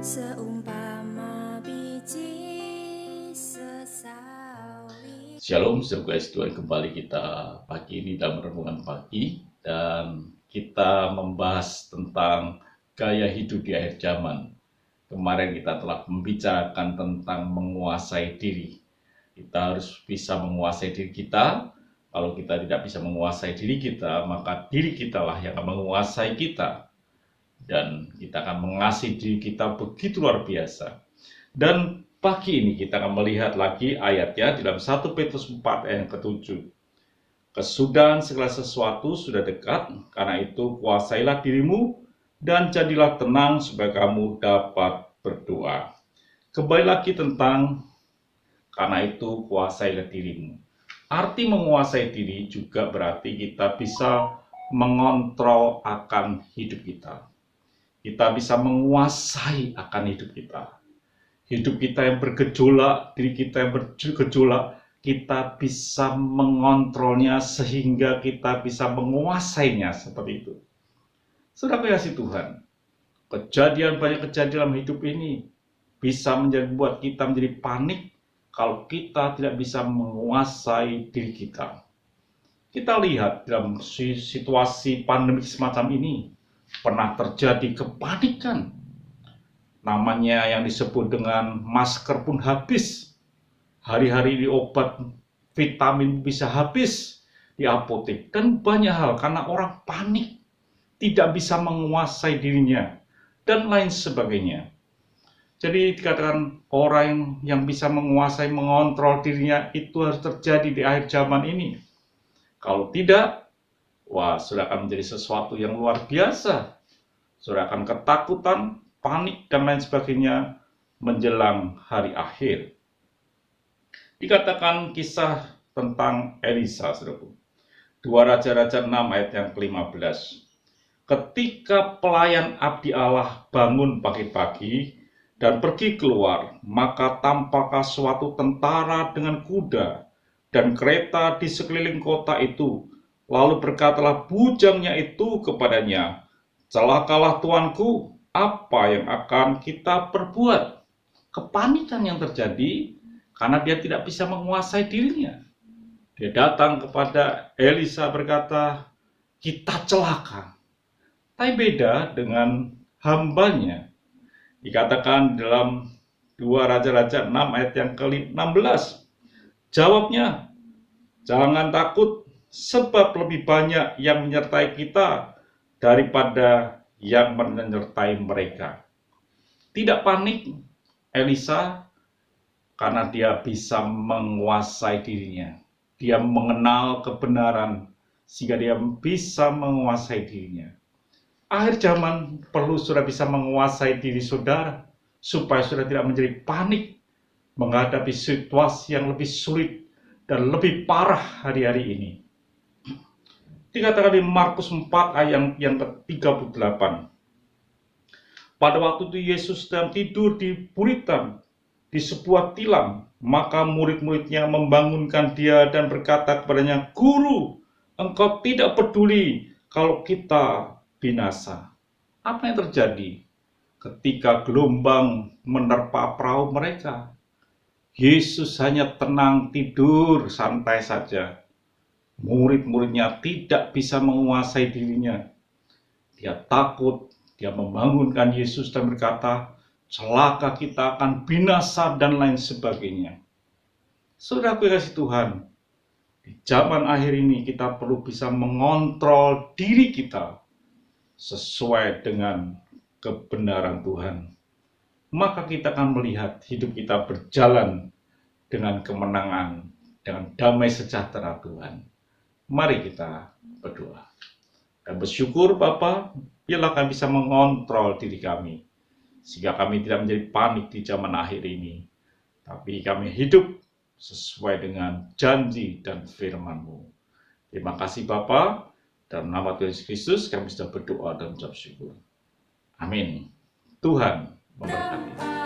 seumpama biji sesawi. Shalom, saudara Tuhan, kembali kita pagi ini dalam renungan pagi, dan kita membahas tentang gaya hidup di akhir zaman. Kemarin kita telah membicarakan tentang menguasai diri. Kita harus bisa menguasai diri kita. Kalau kita tidak bisa menguasai diri kita, maka diri kita lah yang akan menguasai kita. Dan kita akan mengasihi diri kita begitu luar biasa. Dan pagi ini kita akan melihat lagi ayatnya dalam 1 Petrus 4 ayat ke-7. Kesudahan segala sesuatu sudah dekat, karena itu kuasailah dirimu dan jadilah tenang supaya kamu dapat berdoa. Kembali lagi tentang karena itu kuasailah dirimu. Arti menguasai diri juga berarti kita bisa mengontrol akan hidup kita. Kita bisa menguasai akan hidup kita. Hidup kita yang bergejolak, diri kita yang bergejolak, kita bisa mengontrolnya sehingga kita bisa menguasainya seperti itu. Saudara kasih Tuhan, banyak kejadian dalam hidup ini bisa membuat kita menjadi panik kalau kita tidak bisa menguasai diri kita. Kita lihat dalam situasi pandemi semacam ini, pernah terjadi kepanikan. Namanya yang disebut dengan masker pun habis. Hari-hari ini obat vitamin bisa habis di apotek. Dan banyak hal karena orang panik, tidak bisa menguasai dirinya, dan lain sebagainya. Jadi dikatakan orang yang bisa menguasai, mengontrol dirinya itu harus terjadi di akhir zaman ini. Kalau tidak, sudah akan menjadi sesuatu yang luar biasa. Sudah akan ketakutan, panik, dan lain sebagainya menjelang hari akhir. Dikatakan kisah tentang Elisa, saudaraku. 2 Raja-Raja 6 ayat yang ke-15. Ketika pelayan abdi Allah bangun pagi-pagi dan pergi keluar, maka tampaklah suatu tentara dengan kuda dan kereta di sekeliling kota itu. Lalu berkatalah bujangnya itu kepadanya, "Celakalah tuanku, apa yang akan kita perbuat?" Kepanikan yang terjadi karena dia tidak bisa menguasai dirinya. Dia datang kepada Elisa berkata, "Kita celaka." Tapi beda dengan hambanya. Dikatakan dalam 2 Raja-Raja 6 ayat yang ke-16. Jawabnya, "Jangan takut, sebab lebih banyak yang menyertai kita daripada yang menyertai mereka." Tidak panik Elisa karena dia bisa menguasai dirinya. Dia mengenal kebenaran sehingga dia bisa menguasai dirinya. Akhir zaman perlu saudara bisa menguasai diri saudara supaya saudara tidak menjadi panik menghadapi situasi yang lebih sulit dan lebih parah hari-hari ini. Dikatakan di Markus 4 ayat yang ke-38. Pada waktu itu Yesus sedang tidur di buritan di sebuah tilam, maka murid-muridnya membangunkan dia dan berkata kepadanya, "Guru, engkau tidak peduli kalau kita binasa." Apa yang terjadi ketika gelombang menerpa perahu mereka? Yesus hanya tenang tidur santai saja. Murid-muridnya tidak bisa menguasai dirinya. Dia takut, dia membangunkan Yesus dan berkata, "Celaka, kita akan binasa," dan lain sebagainya. Saudaraku yang kasih Tuhan, di zaman akhir ini kita perlu bisa mengontrol diri kita sesuai dengan kebenaran Tuhan. Maka kita akan melihat hidup kita berjalan dengan kemenangan, dengan damai sejahtera Tuhan. Mari kita berdoa. Dan bersyukur Bapa, biarlah kami bisa mengontrol diri kami, sehingga kami tidak menjadi panik di zaman akhir ini, tapi kami hidup sesuai dengan janji dan firman-Mu. Terima kasih Bapa. Dalam nama Tuhan Yesus Kristus kami sudah berdoa dan mengucap syukur. Amin. Tuhan memberkati.